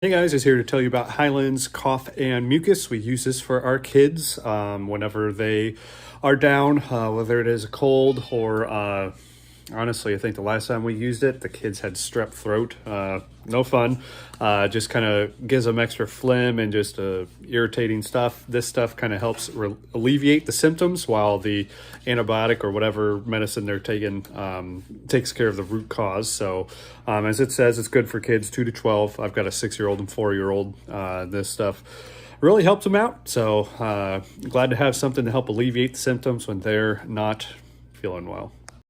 Hey guys, is here to tell you about Hyland's cough and mucus. We use this for our kids whenever they are down, whether it is a cold or honestly, I think the last time we used it, the kids had strep throat. No fun. Just kind of gives them extra phlegm and just irritating stuff. This stuff kind of helps alleviate the symptoms while the antibiotic or whatever medicine they're taking takes care of the root cause. So as it says, it's good for kids 2 to 12. I've got a 6-year-old and 4-year-old. This stuff really helps them out. So glad to have something to help alleviate the symptoms when they're not feeling well.